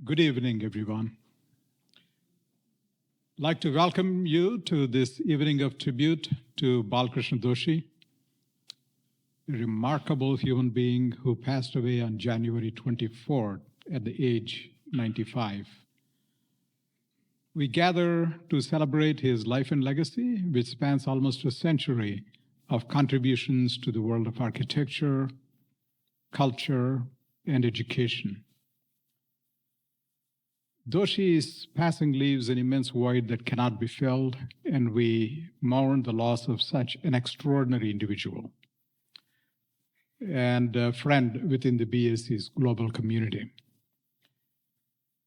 Good evening, everyone. I'd like to welcome you to this evening of tribute to Balkrishna Doshi, a remarkable human being who passed away on January 24th at the age 95. We gather to celebrate his life and legacy, which spans almost a century of contributions to the world of architecture, culture, and education. Doshi's passing leaves an immense void that cannot be filled, and we mourn the loss of such an extraordinary individual and a friend within the BAC's global community.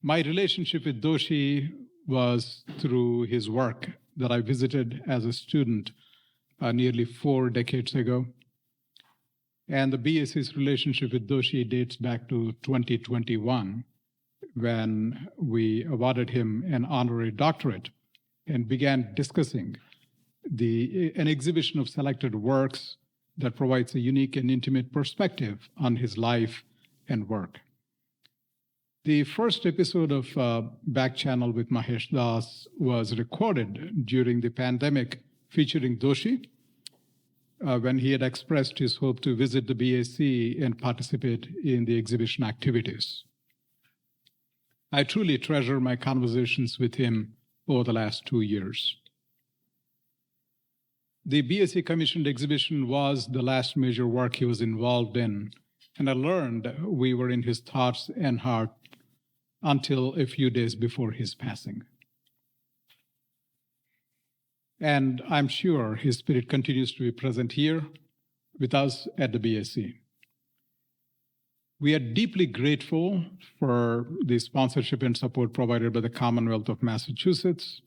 My relationship with Doshi was through his work that I visited as a student nearly 4 decades ago. And the BAC's relationship with Doshi dates back to 2021, when we awarded him an honorary doctorate and began discussing an exhibition of selected works that provides a unique and intimate perspective on his life and work. The first episode of Back Channel with Mahesh Das was recorded during the pandemic, featuring Doshi, when he had expressed his hope to visit the BAC and participate in the exhibition activities. I truly treasure my conversations with him over the last 2 years. The BAC commissioned exhibition was the last major work he was involved in, and I learned we were in his thoughts and heart until a few days before his passing. And I'm sure his spirit continues to be present here with us at the BAC. We are deeply grateful for the sponsorship and support provided by the Commonwealth of Massachusetts.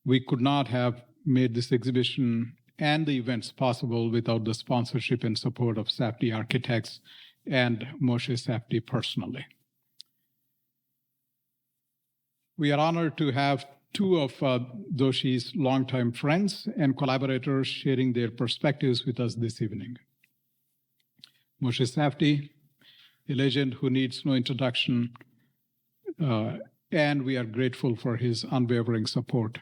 We could not have made this exhibition and the events possible without the sponsorship and support of Safdie Architects and Moshe Safdie personally. We are honored to have two of Doshi's longtime friends and collaborators sharing their perspectives with us this evening. Moshe Safdie, a legend who needs no introduction, and we are grateful for his unwavering support.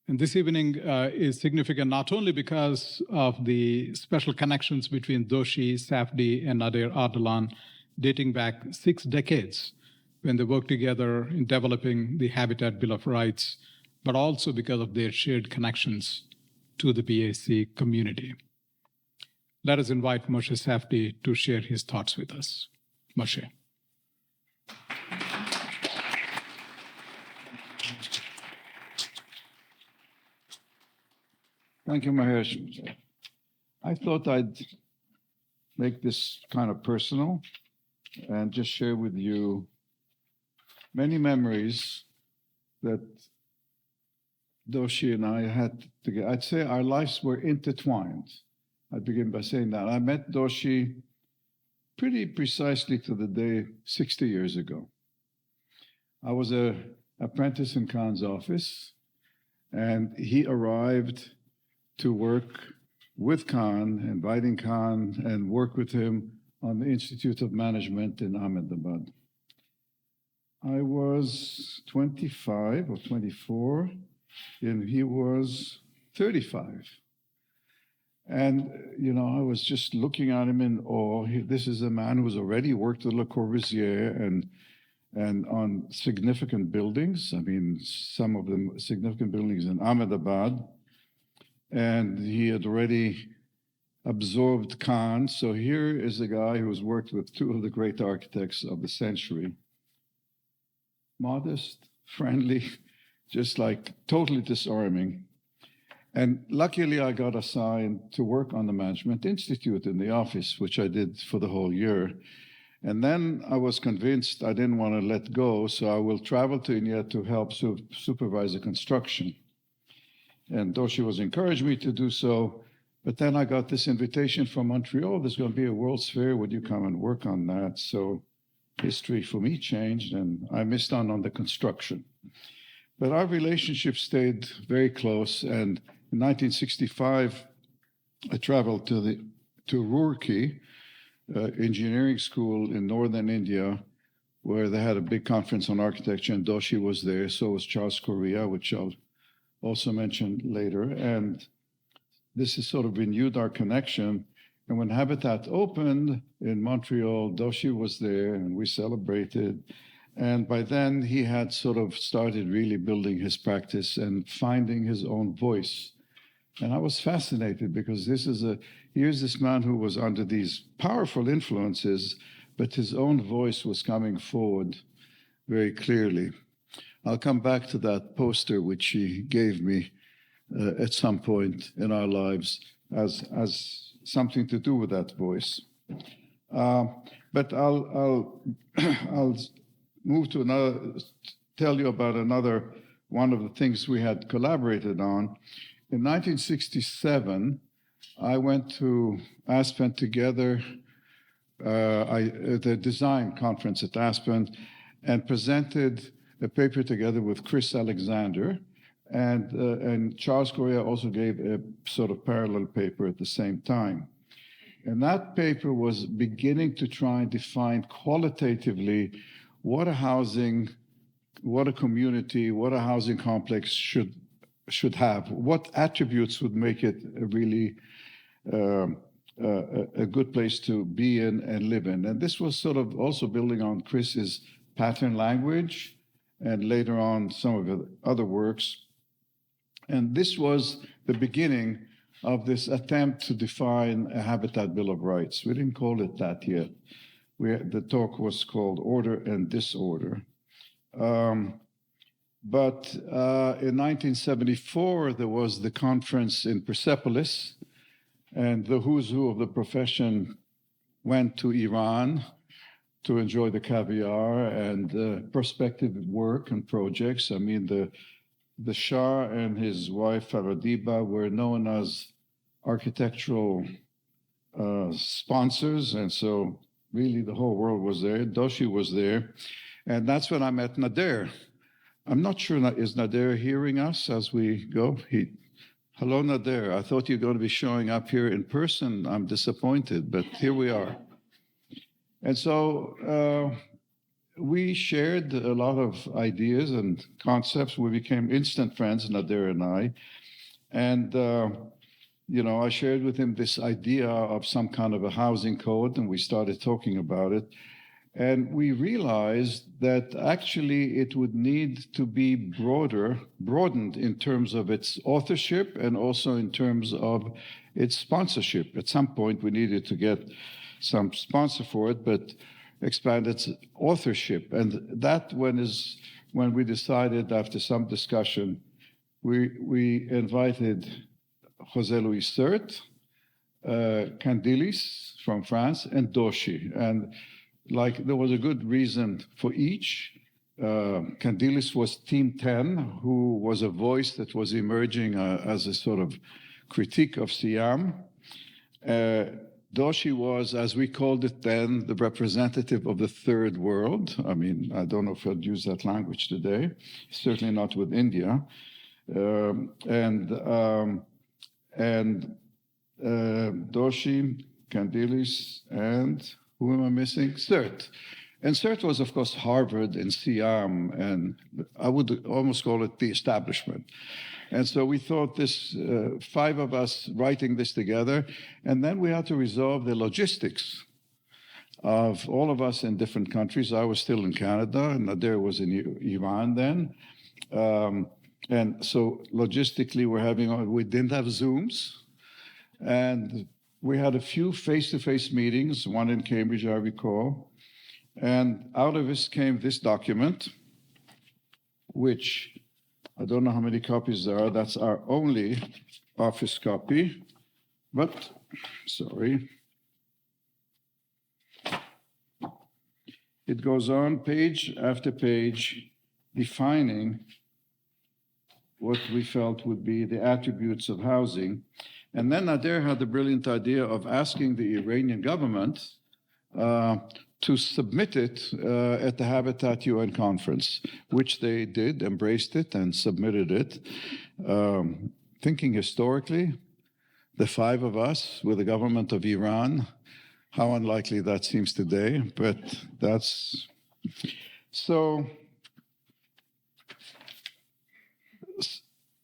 And this evening is significant not only because of the special connections between Doshi, Safdie, and Nader Ardalan dating back 6 decades when they worked together in developing the Habitat Bill of Rights, but also because of their shared connections to the BAC community. Let us invite Moshe Safdie to share his thoughts with us. Moshe. Thank you, Mahesh. I thought I'd make this kind of personal and just share with you many memories that Doshi and I had together. I'd say our lives were intertwined. I begin by saying that. I met Doshi pretty precisely to the day 60 years ago. I was an apprentice in Khan's office, and he arrived to work with Khan, inviting Khan and work with him on the Institute of Management in Ahmedabad. I was 25 or 24, and he was 35. And, I was just looking at him in awe. This is a man who's already worked at Le Corbusier and on significant buildings. I mean, some of them significant buildings in Ahmedabad. And he had already absorbed Khan. So here is a guy who has worked with 2 of the great architects of the century. Modest, friendly, just like totally disarming. And luckily, I got assigned to work on the Management Institute in the office, which I did for the whole year. And then I was convinced I didn't want to let go, so I will travel to India to help supervise the construction. And Doshi was encouraging me to do so. But then I got this invitation from Montreal. There's going to be a World's Fair. Would you come and work on that? So history for me changed, and I missed on the construction. But our relationship stayed very close, and in 1965, I traveled to Roorkee engineering school in northern India, where they had a big conference on architecture, and Doshi was there. So was Charles Correa, which I'll also mention later. And this has sort of renewed our connection. And when Habitat opened in Montreal, Doshi was there, and we celebrated. And by then, he had sort of started really building his practice and finding his own voice. And I was fascinated because here's this man who was under these powerful influences, but his own voice was coming forward very clearly. I'll come back to that poster which he gave me at some point in our lives as something to do with that voice. But I'll move to tell you about another one of the things we had collaborated on. In 1967, I went to Aspen together, the design conference at Aspen, and presented a paper together with Chris Alexander, and Charles Correa also gave a sort of parallel paper at the same time. And that paper was beginning to try and define qualitatively what a housing, what a community, what a housing complex should have, what attributes would make it a really a good place to be in and live in. And this was sort of also building on Chris's pattern language and later on some of the other works. And this was the beginning of this attempt to define a Habitat Bill of Rights. We didn't call it that yet. The talk was called Order and Disorder. But in 1974, there was the conference in Persepolis, and the who's who of the profession went to Iran to enjoy the caviar and prospective work and projects. I mean, the Shah and his wife Faradiba were known as architectural sponsors, and so really the whole world was there. Doshi was there, and that's when I met Nader. I'm not sure, is Nader hearing us as we go? Hello, Nader. I thought you were going to be showing up here in person. I'm disappointed, but here we are. And so we shared a lot of ideas and concepts. We became instant friends, Nader and I. And, I shared with him this idea of some kind of a housing code, and we started talking about it. And we realized that actually it would need to be broadened in terms of its authorship and also in terms of its sponsorship. At some point, we needed to get some sponsor for it, but expand its authorship. And that when we decided, after some discussion, we invited José Luis Sert, Candilis from France, and Doshi. And there was a good reason for each. Candilis was Team 10, who was a voice that was emerging as a sort of critique of Siam. Doshi was, as we called it then, the representative of the third world. I mean, I don't know if I'd use that language today, certainly not with India. Doshi, Candilis, and who am I missing? Sert. And Sert was, of course, Harvard and Siam, and I would almost call it the establishment. And so we thought this, 5 of us writing this together, and then we had to resolve the logistics of all of us in different countries. I was still in Canada, and Nader was in Iran then. And so logistically, we didn't have Zooms, and we had a few face-to-face meetings, one in Cambridge, I recall. And out of this came this document, which I don't know how many copies there are. That's our only office copy. But, sorry. It goes on page after page, defining what we felt would be the attributes of housing. And then Nader had the brilliant idea of asking the Iranian government to submit it at the Habitat UN conference, which they did, embraced it, and submitted it. Thinking historically, the 5 of us with the government of Iran how unlikely that seems today, but that's so.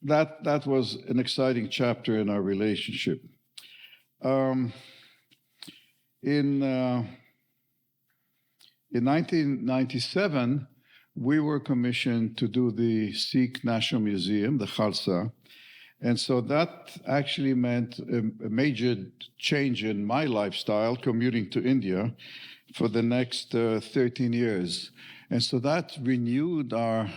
That was an exciting chapter in our relationship. In 1997, we were commissioned to do the Sikh National Museum, the Khalsa. And so that actually meant a major change in my lifestyle, commuting to India for the next 13 years. And so that renewed our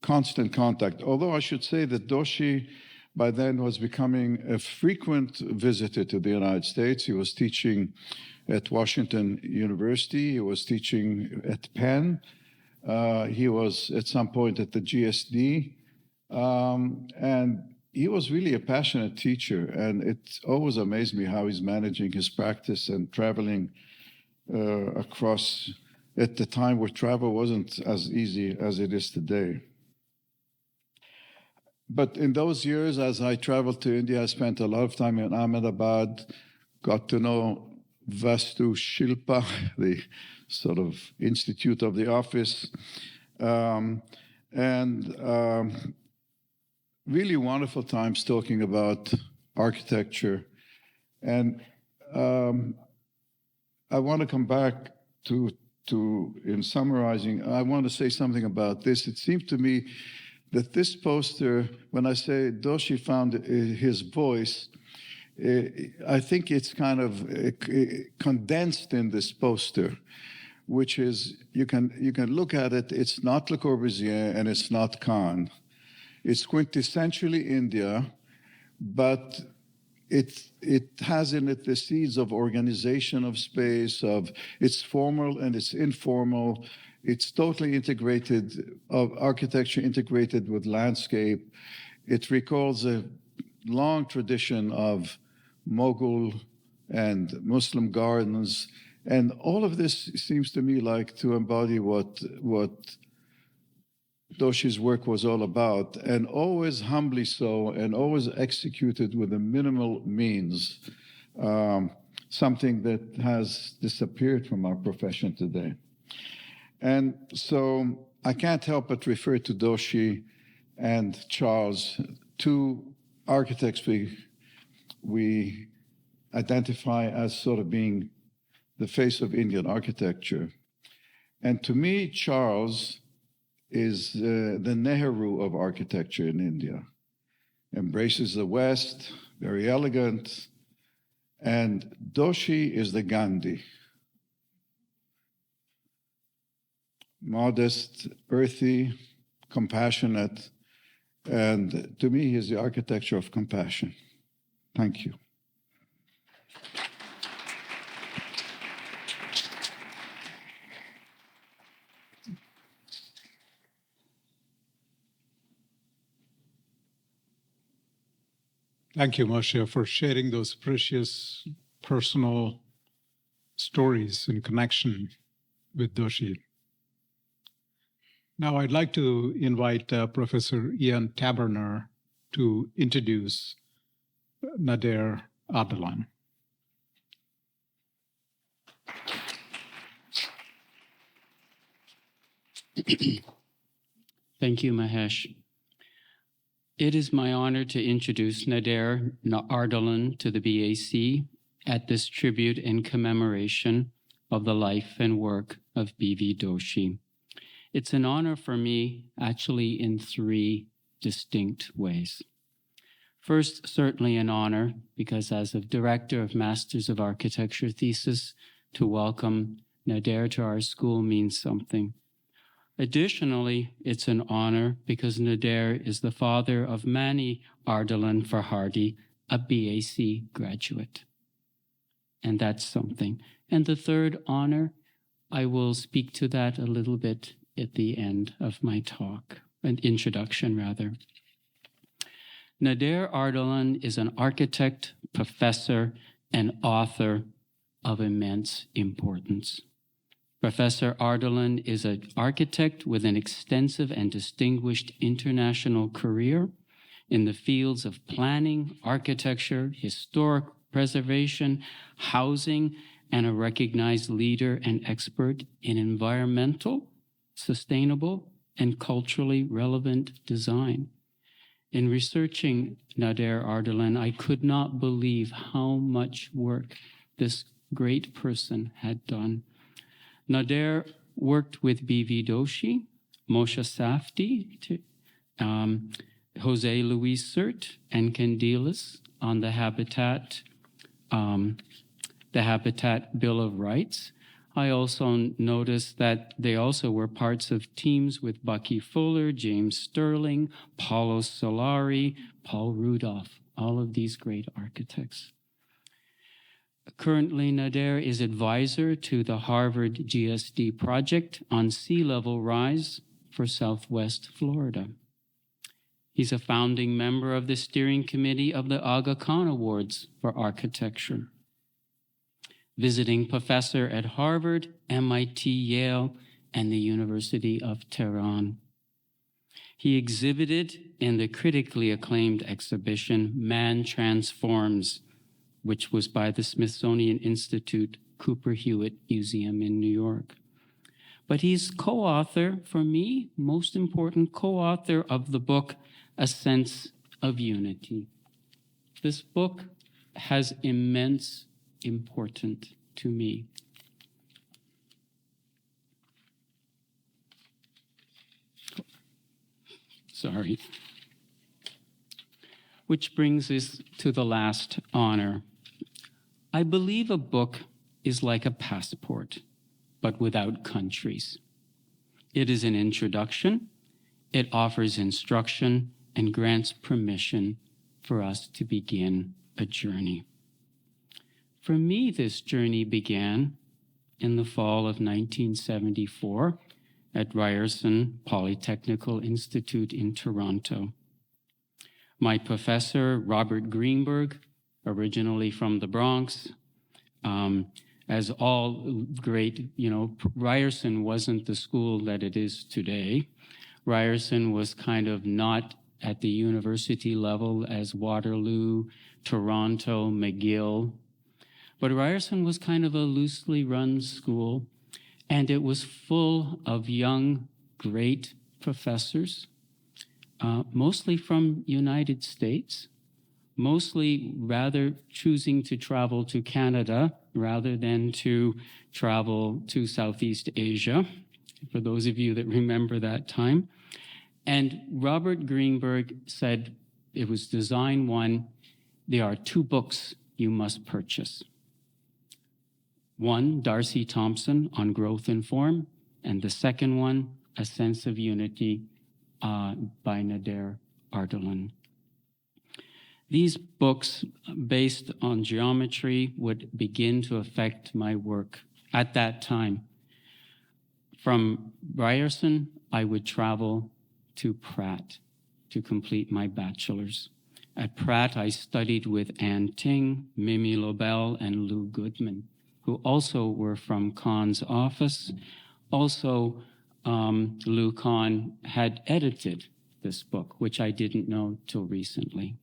constant contact. Although I should say that Doshi by then was becoming a frequent visitor to the United States. He was teaching at Washington University. He was teaching at Penn. He was at some point at the GSD. And he was really a passionate teacher. And it always amazed me how he's managing his practice and traveling across at the time where travel wasn't as easy as it is today. But in those years, as I traveled to India, I spent a lot of time in Ahmedabad, got to know Vastu Shilpa, the sort of institute of the office, really wonderful times talking about architecture. And I want to come back to in summarizing, I want to say something about this. It seemed to me that this poster, when I say Doshi found his voice, I think it's kind of condensed in this poster, which is, you can look at it, it's not Le Corbusier and it's not Kahn. It's quintessentially India, but it has in it the seeds of organization of space, of it's formal and it's informal. It's totally integrated, of architecture integrated with landscape. It recalls a long tradition of Mughal and Muslim gardens. And all of this seems to me like to embody what Doshi's work was all about, and always humbly so, and always executed with a minimal means, something that has disappeared from our profession today. And so I can't help but refer to Doshi and Charles, two architects we identify as sort of being the face of Indian architecture. And to me, Charles is the Nehru of architecture in India. Embraces the West, very elegant. And Doshi is the Gandhi. Modest, earthy, compassionate, and to me, he's the architecture of compassion. Thank you. Thank you, Moshe, for sharing those precious personal stories in connection with Doshi. Now I'd like to invite Professor Ian Taberner to introduce Nader Ardalan. Thank you, Mahesh. It is my honor to introduce Nader Ardalan to the BAC at this tribute in commemoration of the life and work of B.V. Doshi. It's an honor for me, actually, in three distinct ways. First, certainly an honor, because as a director of Masters of Architecture thesis, to welcome Nader to our school means something. Additionally, it's an honor because Nader is the father of Mani Ardalan Farhadi, a BAC graduate. And that's something. And the third honor, I will speak to that a little bit at the end of my talk, an introduction rather. Nader Ardalan is an architect, professor, and author of immense importance. Professor Ardalan is an architect with an extensive and distinguished international career in the fields of planning, architecture, historic preservation, housing, and a recognized leader and expert in environmental, sustainable, and culturally relevant design. In researching Nader Ardalan, I could not believe how much work this great person had done. Nader worked with B.V. Doshi, Moshe Safdie, Jose Luis Sert, and Candelas on the Habitat Bill of Rights. I also noticed that they also were parts of teams with Bucky Fuller, James Sterling, Paulo Solari, Paul Rudolph, all of these great architects. Currently, Nader is advisor to the Harvard GSD project on sea level rise for Southwest Florida. He's a founding member of the steering committee of the Aga Khan Awards for Architecture. Visiting professor at Harvard, MIT, Yale, and the University of Tehran. He exhibited in the critically acclaimed exhibition, Man Transforms, which was by the Smithsonian Institute Cooper Hewitt Museum in New York. But he's co-author, for me, most important, co-author of the book, A Sense of Unity. This book has immense importance to me. Sorry. Which brings us to the last honor. I believe a book is like a passport, but without countries. It is an introduction, it offers instruction, and grants permission for us to begin a journey. For me, this journey began in the fall of 1974 at Ryerson Polytechnical Institute in Toronto. My professor, Robert Greenberg, originally from the Bronx, as all great, Ryerson wasn't the school that it is today. Ryerson was kind of not at the university level as Waterloo, Toronto, McGill. But Ryerson was kind of a loosely run school, and it was full of young, great professors, mostly from United States, mostly rather choosing to travel to Canada rather than to travel to Southeast Asia, for those of you that remember that time. And Robert Greenberg said, it was Design 1, there are 2 books you must purchase. One, Darcy Thompson on Growth and Form, and the second one, A Sense of Unity by Nader Ardalan. These books, based on geometry, would begin to affect my work at that time. From Ryerson, I would travel to Pratt to complete my bachelor's. At Pratt, I studied with Ann Ting, Mimi Lobel, and Lou Goodman, who also were from Kahn's office. Also, Lou Kahn had edited this book, which I didn't know till recently.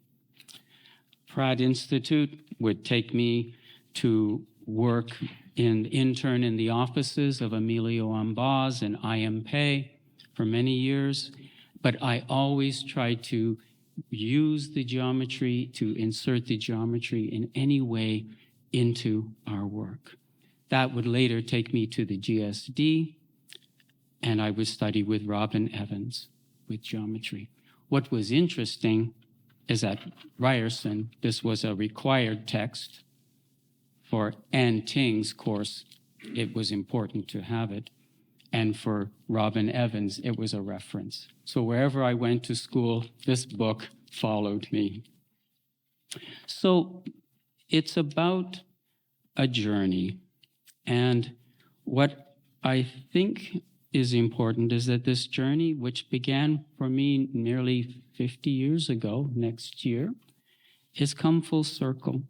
Pratt Institute would take me to work intern in the offices of Emilio Ambaz and I.M. Pei for many years, but I always tried to use the geometry, to insert the geometry in any way into our work. That would later take me to the GSD, and I would study with Robin Evans with geometry. What was interesting is at Ryerson, this was a required text. For Ann Ting's course, it was important to have it. And for Robin Evans, it was a reference. So wherever I went to school, this book followed me. So it's about a journey. And what I think is important is that this journey, which began for me nearly 50 years ago next year, has come full circle.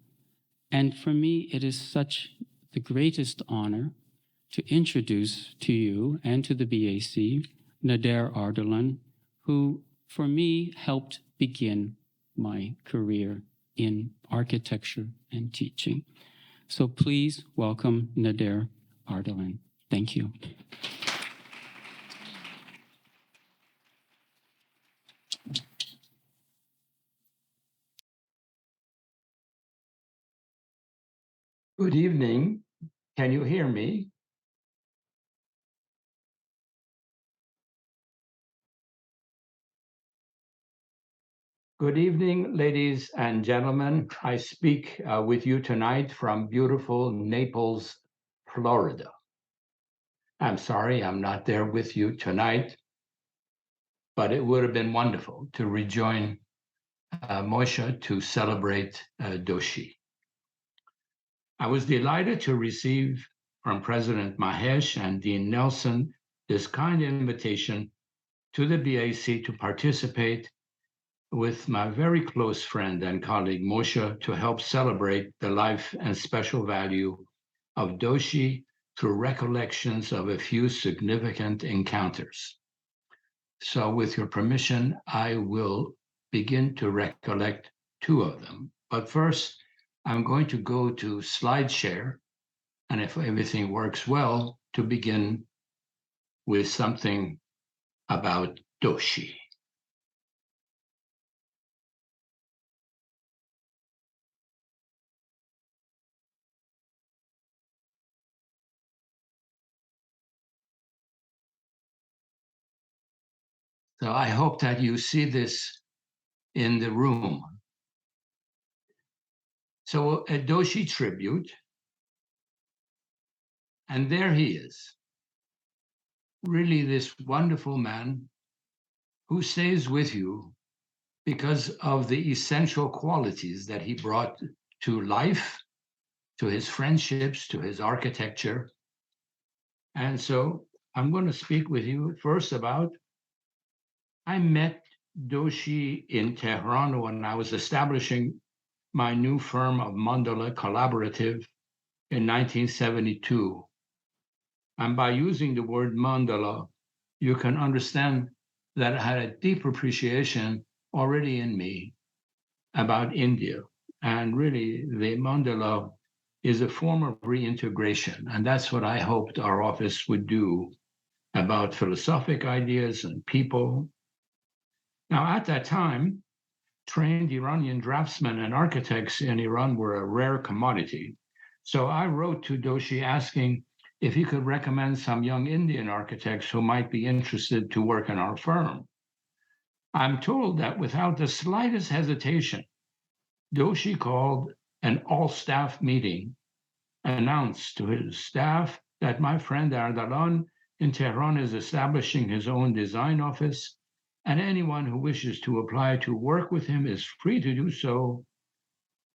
And for me, it is such the greatest honor to introduce to you and to the BAC, Nader Ardalan, who for me helped begin my career in architecture and teaching. So please welcome Nader Ardalan. Thank you. Good evening. Can you hear me? Good evening, ladies and gentlemen. I speak with you tonight from beautiful Naples, Florida. I'm sorry I'm not there with you tonight, but it would have been wonderful to rejoin Moshe to celebrate Doshi. I was delighted to receive from President Mahesh and Dean Nelson this kind invitation to the BAC to participate with my very close friend and colleague Moshe to help celebrate the life and special value of Doshi through recollections of a few significant encounters. So with your permission, I will begin to recollect two of them. But first, I'm going to go to SlideShare, and if everything works well, to begin with something about Doshi. So I hope that you see this in the room. So a Doshi tribute, and there he is, really this wonderful man who stays with you because of the essential qualities that he brought to life, to his friendships, to his architecture. And so I'm going to speak with you first about, I met Doshi in Tehran when I was establishing my new firm of Mandala Collaborative in 1972. And by using the word mandala, you can understand that I had a deep appreciation already in me about India. And really, the mandala is a form of reintegration. And that's what I hoped our office would do about philosophic ideas and people. Now, at that time, trained Iranian draftsmen and architects in Iran were a rare commodity. So I wrote to Doshi asking if he could recommend some young Indian architects who might be interested to work in our firm. I'm told that without the slightest hesitation, Doshi called an all-staff meeting, announced to his staff that my friend Ardalan in Tehran is establishing his own design office, and anyone who wishes to apply to work with him is free to do so.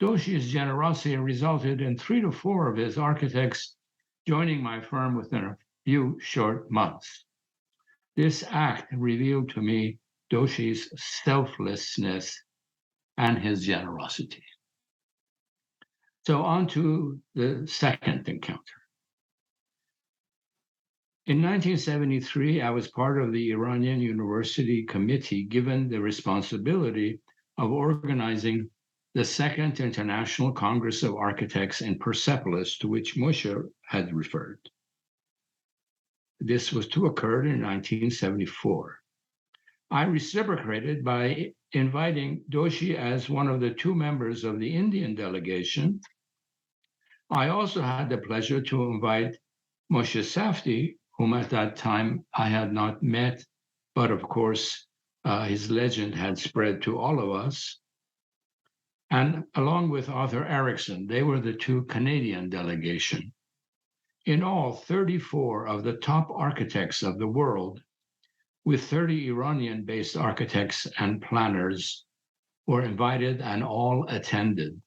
Doshi's generosity resulted in 3 to 4 of his architects joining my firm within a few short months. This act revealed to me Doshi's selflessness and his generosity. So on to the second encounter. In 1973, I was part of the Iranian University Committee given the responsibility of organizing the Second International Congress of Architects in Persepolis, to which Moshe had referred. This was to occur in 1974. I reciprocated by inviting Doshi as one of the 2 members of the Indian delegation. I also had the pleasure to invite Moshe Safdie, whom at that time I had not met, but of course his legend had spread to all of us. And along with Arthur Erickson, they were the 2 Canadian delegation. In all, 34 of the top architects of the world, with 30 Iranian-based architects and planners, were invited and all attended.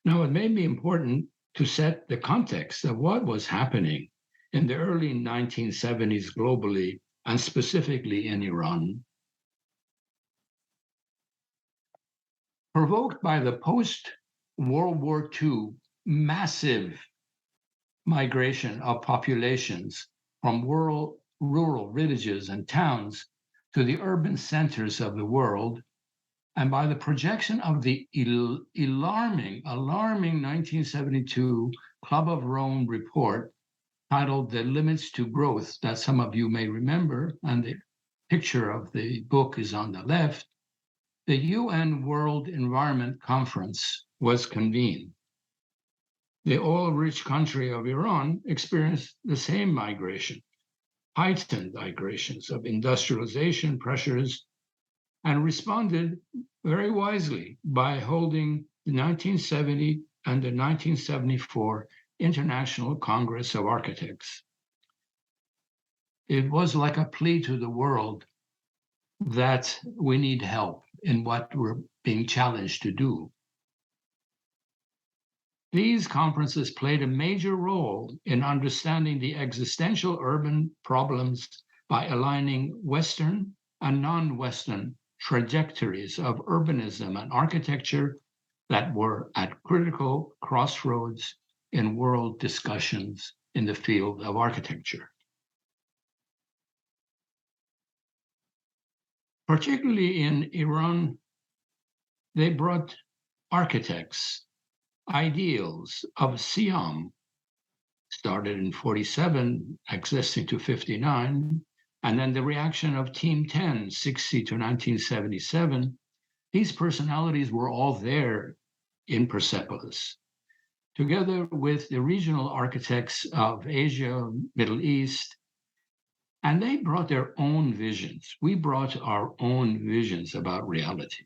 Now, it may be important to set the context of what was happening in the early 1970s globally, and specifically in Iran. Provoked by the post-World War II massive migration of populations from rural villages and towns to the urban centers of the world, And by the projection of the alarming 1972 Club of Rome report titled The Limits to Growth, that some of you may remember, and the picture of the book is on the left, the UN World Environment Conference was convened. The oil-rich country of Iran experienced the same migration, heightened migrations of industrialization pressures, and responded very wisely by holding the 1970 and the 1974 International Congress of Architects. It was like a plea to the world that we need help in what we're being challenged to do. These conferences played a major role in understanding the existential urban problems by aligning Western and non-Western trajectories of urbanism and architecture that were at critical crossroads in world discussions in the field of architecture. Particularly in Iran, they brought architects, ideals of Siam, started in 47, existing to 59, and then the reaction of Team 10, 60 to 1977. These personalities were all there in Persepolis, together with the regional architects of Asia, Middle East, and they brought their own visions. We brought our own visions about reality.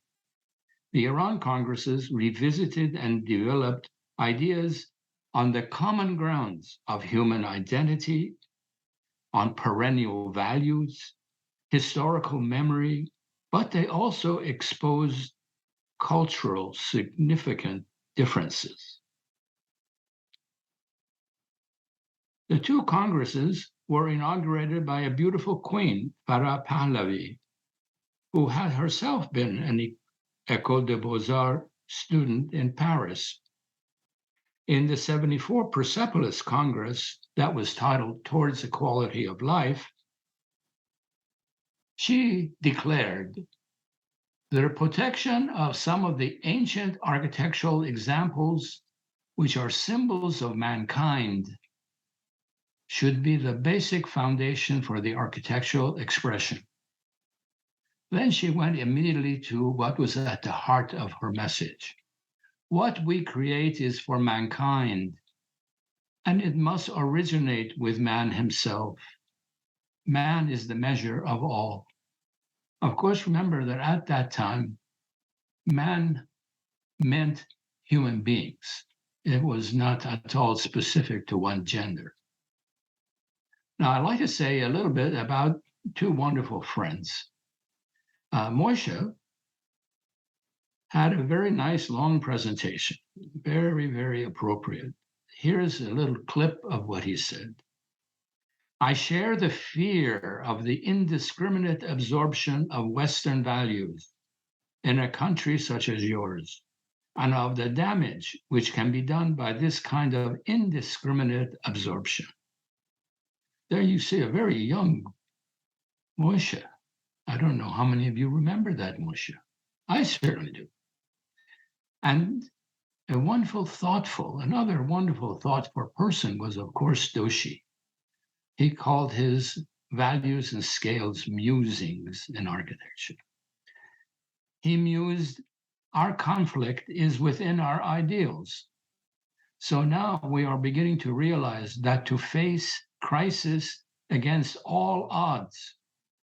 The Iran Congresses revisited and developed ideas on the common grounds of human identity, on perennial values, historical memory, but they also exposed cultural significant differences. The two congresses were inaugurated by a beautiful queen, Farah Pahlavi, who had herself been an École des Beaux-Arts student in Paris. In the 74 Persepolis Congress, that was titled Towards the Quality of Life, she declared the protection of some of the ancient architectural examples, which are symbols of mankind, should be the basic foundation for the architectural expression. Then she went immediately to what was at the heart of her message. What we create is for mankind, and it must originate with man himself. Man is the measure of all. Of course, remember that at that time, man meant human beings. It was not at all specific to one gender. Now, I'd like to say a little bit about two wonderful friends. Moshe had a very nice long presentation, very, very appropriate. Here's a little clip of what he said. I share the fear of the indiscriminate absorption of Western values in a country such as yours, and of the damage which can be done by this kind of indiscriminate absorption. There you see a very young Moshe. I don't know how many of you remember that Moshe. I certainly do. And another wonderful, thoughtful person was, of course, Doshi. He called his values and scales musings in architecture. He mused, our conflict is within our ideals. So now we are beginning to realize that to face crisis against all odds,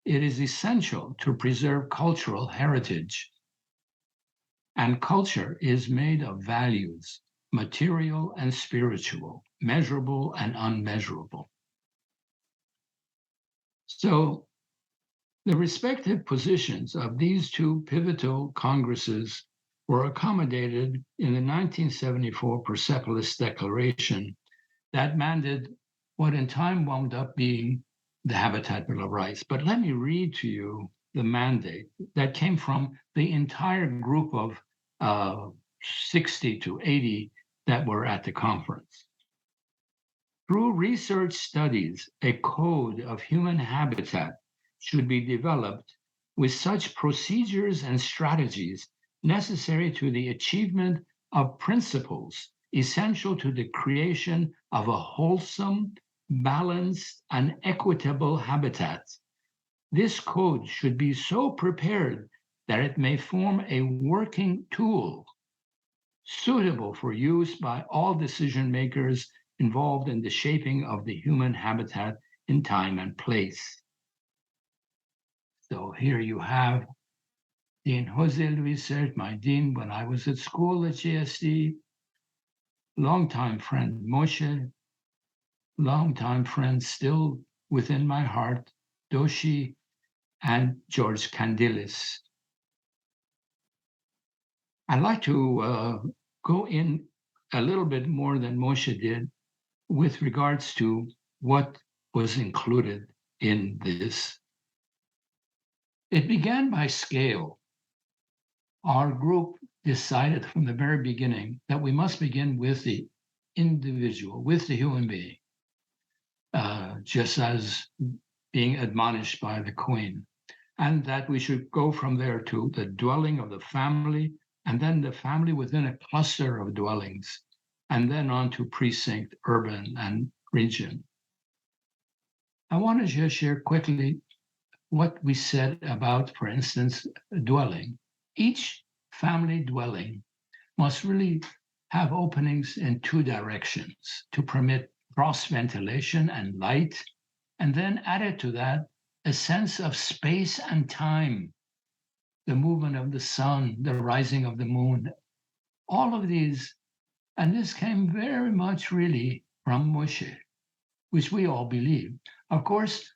it is essential to preserve cultural heritage. And culture is made of values, material and spiritual, measurable and unmeasurable. So the respective positions of these two pivotal congresses were accommodated in the 1974 Persepolis Declaration that mandated what in time wound up being the Habitat Bill of Rights. But let me read to you the mandate that came from the entire group of 60 to 80 that were at the conference. Through research studies, a code of human habitat should be developed with such procedures and strategies necessary to the achievement of principles essential to the creation of a wholesome, balanced, and equitable habitat. This code should be so prepared that it may form a working tool suitable for use by all decision makers involved in the shaping of the human habitat in time and place. So here you have Dean Jose Luis Sert, my dean when I was at school at JSD, longtime friend Moshe, longtime friend still within my heart, Doshi, and George Candilis. I'd like to go in a little bit more than Moshe did with regards to what was included in this. It began by scale. Our group decided from the very beginning that we must begin with the individual, with the human being, just as being admonished by the Queen, and that we should go from there to the dwelling of the family, and then the family within a cluster of dwellings, and then on to precinct, urban, and region. I want to just share quickly what we said about, for instance, dwelling. Each family dwelling must really have openings in two directions to permit cross ventilation and light, and then added to that a sense of space and time, the movement of the sun, the rising of the moon, all of these. And this came very much really from Moshe, which we all believe. Of course,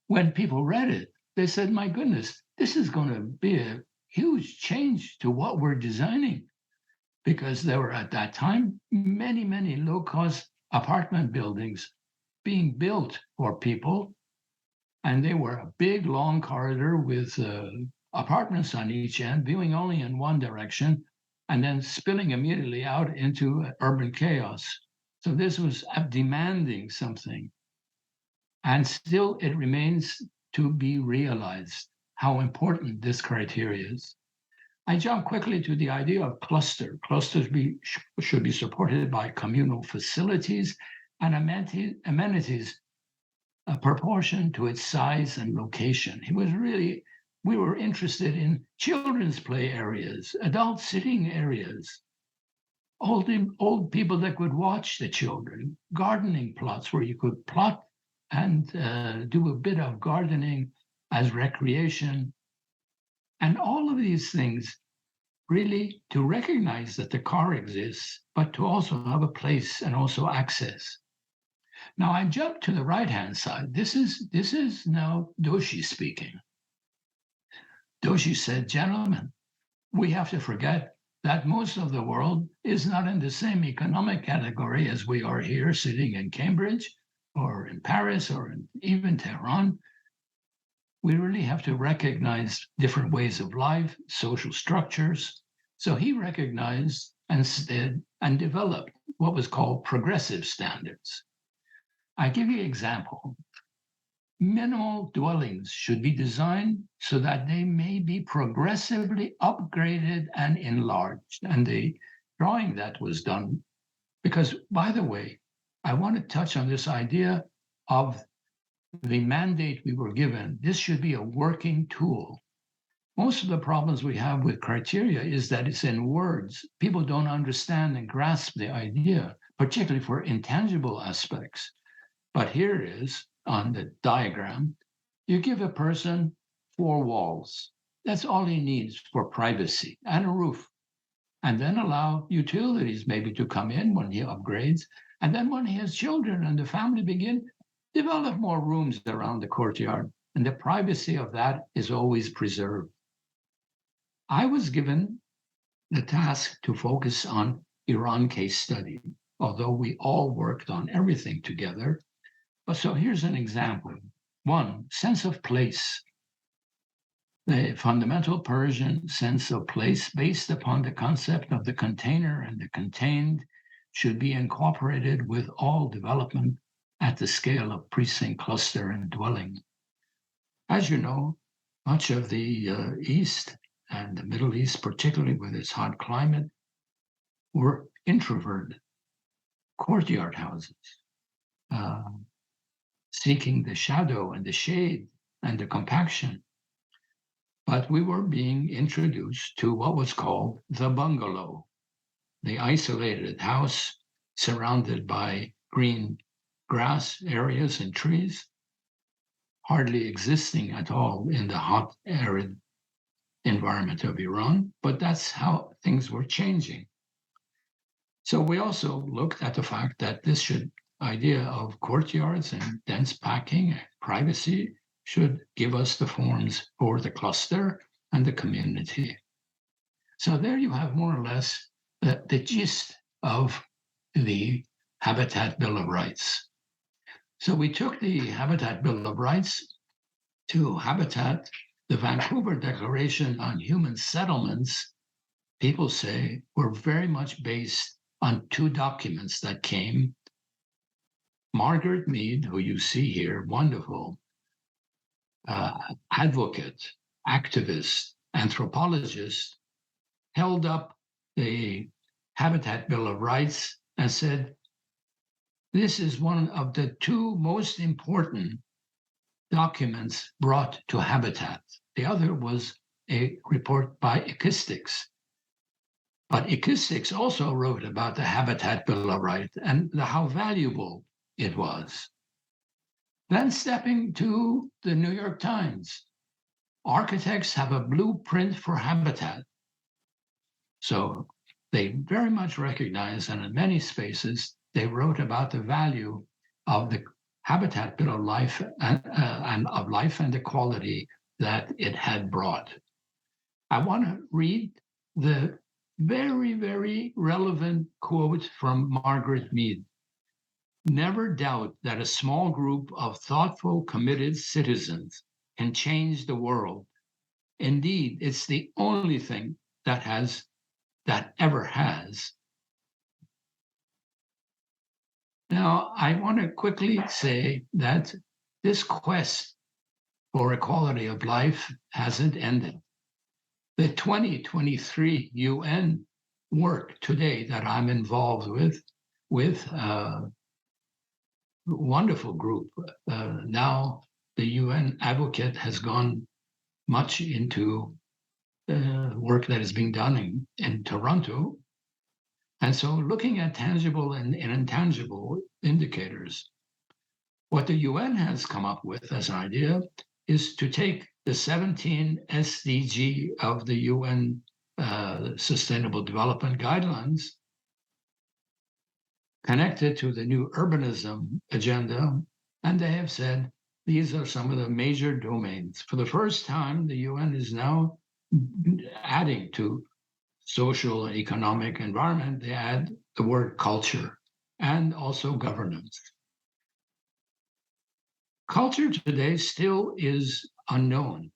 when people read it, they said, my goodness, this is going to be a huge change to what we're designing. Because there were at that time many, many low-cost apartment buildings being built for people. And they were a big, long corridor with apartments on each end, viewing only in one direction, and then spilling immediately out into urban chaos. So this was demanding something. And still it remains to be realized how important this criteria is. I jump quickly to the idea of cluster. Clusters should be supported by communal facilities and amenities proportion to its size and location. We were interested in children's play areas, adult sitting areas, old people that could watch the children, gardening plots where you could plot and do a bit of gardening as recreation. And all of these things really to recognize that the car exists, but to also have a place and also access. Now I jump to the right-hand side. This is now Doshi speaking. Doshi said, gentlemen, we have to forget that most of the world is not in the same economic category as we are here sitting in Cambridge or in Paris or even Tehran. We really have to recognize different ways of life, social structures. So he recognized and developed what was called progressive standards. I give you an example. Minimal dwellings should be designed so that they may be progressively upgraded and enlarged. And the drawing that was done, because by the way, I want to touch on this idea of the mandate we were given. This should be a working tool. Most of the problems we have with criteria is that it's in words. People don't understand and grasp the idea, particularly for intangible aspects. But here it is on the diagram. You give a person 4 walls. That's all he needs for privacy and a roof. And then allow utilities maybe to come in when he upgrades. And then when he has children and the family begin, develop more rooms around the courtyard. And the privacy of that is always preserved. I was given the task to focus on Iran case study, although we all worked on everything together. But so here's an example. 1, sense of place. The fundamental Persian sense of place based upon the concept of the container and the contained should be incorporated with all development at the scale of precinct, cluster, and dwelling. As you know, much of the East and the Middle East, particularly with its hot climate, were introverted courtyard houses, seeking the shadow and the shade and the compaction. But we were being introduced to what was called the bungalow, the isolated house surrounded by green grass areas and trees, hardly existing at all in the hot, arid environment of Iran. But that's how things were changing. So we also looked at the fact that this idea of courtyards and dense packing and privacy should give us the forms for the cluster and the community. So there you have more or less the gist of the Habitat Bill of Rights. So we took the Habitat Bill of Rights to Habitat, the Vancouver Declaration on Human Settlements, people say, were very much based on two documents that came. Margaret Mead, who you see here, wonderful advocate, activist, anthropologist, held up the Habitat Bill of Rights and said, this is one of the two most important documents brought to Habitat. The other was a report by Acoustics. But Acoustics also wrote about the Habitat Bill of Rights and how valuable it was. Then stepping to the New York Times, architects have a blueprint for habitat. So they very much recognize, and in many spaces, they wrote about the value of the Habitat Bill of Life and of life and the quality that it had brought. I want to read the very, very relevant quote from Margaret Mead. Never doubt that a small group of thoughtful, committed citizens can change the world. Indeed, it's the only thing that ever has. Now, I want to quickly say that this quest for equality of life hasn't ended. The 2023 UN work today that I'm involved with a wonderful group. Now the UN advocate has gone much into work that is being done in Toronto. And so looking at tangible and intangible indicators, what the UN has come up with as an idea is to take the 17 SDG of the UN Sustainable Development Guidelines, connected to the new urbanism agenda, and they have said these are some of the major domains. For the first time, the UN is now adding to social and economic environment, they add the word culture and also governance. Culture today still is unknown.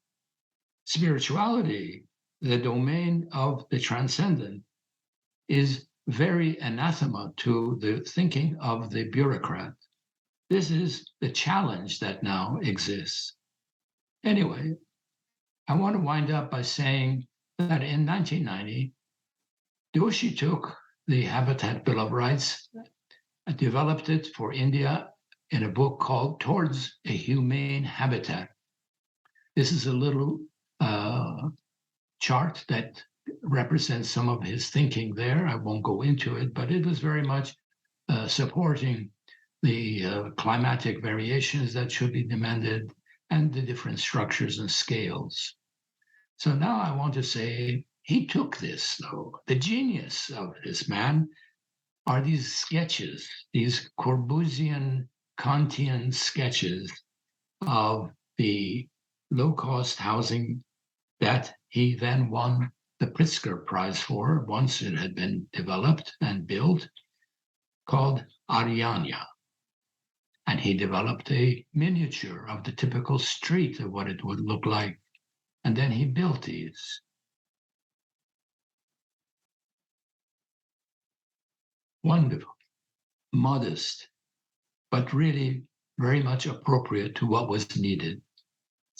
Spirituality, the domain of the transcendent, is very anathema to the thinking of the bureaucrat. This is the challenge that now exists. Anyway, I want to wind up by saying that in 1990, Doshi took the Habitat Bill of Rights and developed it for India in a book called Towards a Humane Habitat. This is a little chart that represents some of his thinking there. I won't go into it, but it was very much supporting the climatic variations that should be demanded and the different structures and scales. So now I want to say, he took this, though. The genius of this man are these sketches, these Corbusian, Kantian sketches of the low-cost housing that he then won the Pritzker Prize for once it had been developed and built, called Arianya. And he developed a miniature of the typical street of what it would look like. And then he built these. Wonderful, modest, but really very much appropriate to what was needed.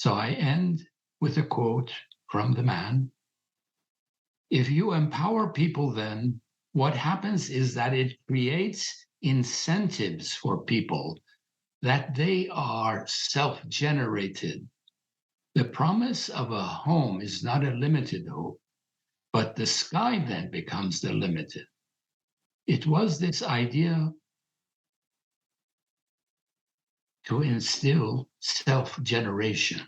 So I end with a quote from the man. If you empower people, then what happens is that it creates incentives for people that they are self-generated. The promise of a home is not a limited hope, but the sky then becomes the limited. It was this idea to instill self-generation.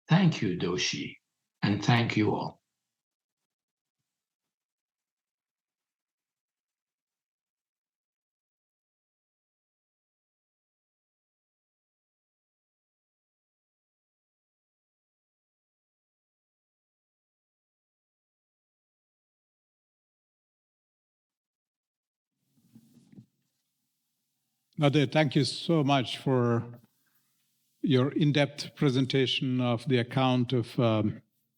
Thank you, Doshi, and thank you all. Nader, thank you so much for your in-depth presentation of the account of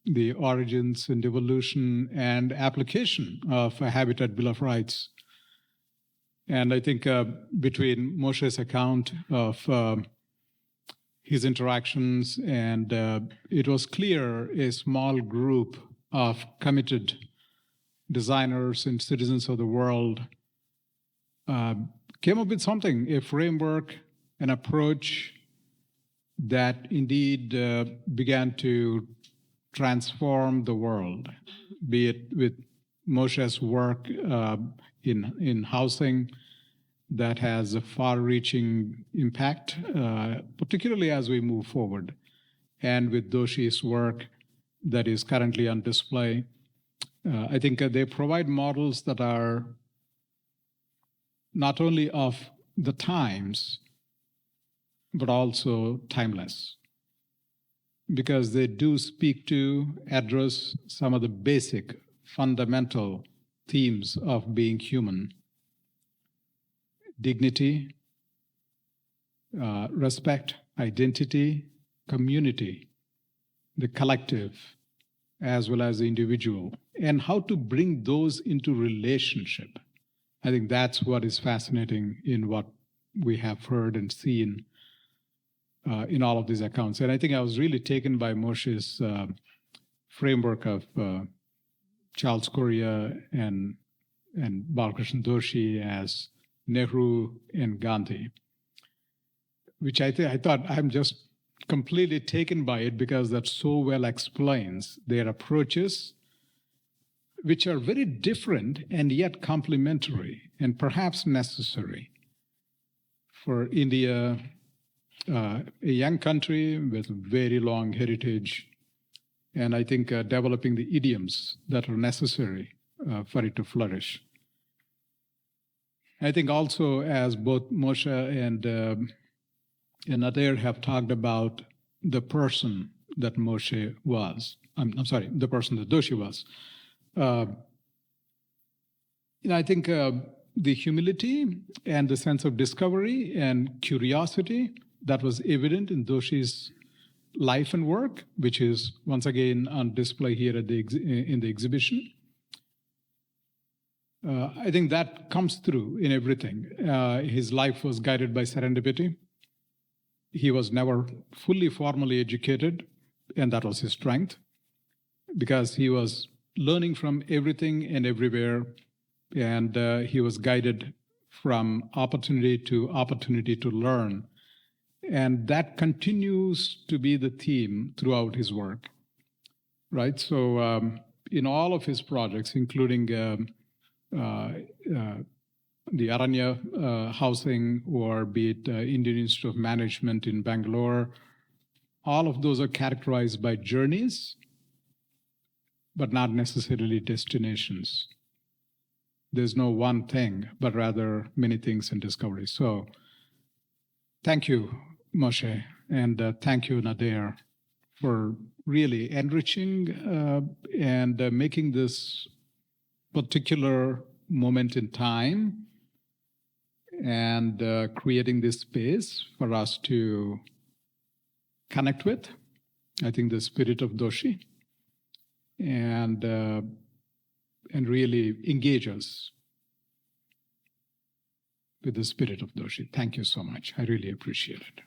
the origins and evolution and application of a Habitat Bill of Rights. And I think between Moshe's account of his interactions and it was clear a small group of committed designers and citizens of the world came up with something, a framework, an approach that indeed began to transform the world, be it with Moshe's work in housing that has a far-reaching impact, particularly as we move forward, and with Doshi's work that is currently on display. I think they provide models that are not only of the times, but also timeless, because they do speak to, address some of the basic, fundamental themes of being human: dignity, respect, identity, community, the collective, as well as the individual, and how to bring those into relationship. I think that's what is fascinating in what we have heard and seen in all of these accounts. And I think I was really taken by Moshe's framework of Charles Correa and Balkrishna Doshi as Nehru and Gandhi, which I thought I'm just completely taken by it because that so well explains their approaches, which are very different and yet complementary and perhaps necessary for India, a young country with a very long heritage, and I think developing the idioms that are necessary for it to flourish. I think also, as both Moshe and Nader have talked about the person that Moshe was, I'm sorry, the person that Doshi was. I think the humility and the sense of discovery and curiosity that was evident in Doshi's life and work, which is once again on display here at in the exhibition. I think that comes through in everything. His life was guided by serendipity. He was never fully formally educated, and that was his strength, because he was learning from everything and everywhere, and he was guided from opportunity to learn. And that continues to be the theme throughout his work, right? So in all of his projects, including the Aranya housing, or be it Indian Institute of Management in Bangalore, all of those are characterized by journeys, but not necessarily destinations. There's no one thing, but rather many things in discovery. So thank you, Moshe, and thank you, Nader, for really enriching and making this particular moment in time and creating this space for us to connect with, I think, the spirit of Doshi, and really engage us with the spirit of Doshi. Thank you so much. I really appreciate it.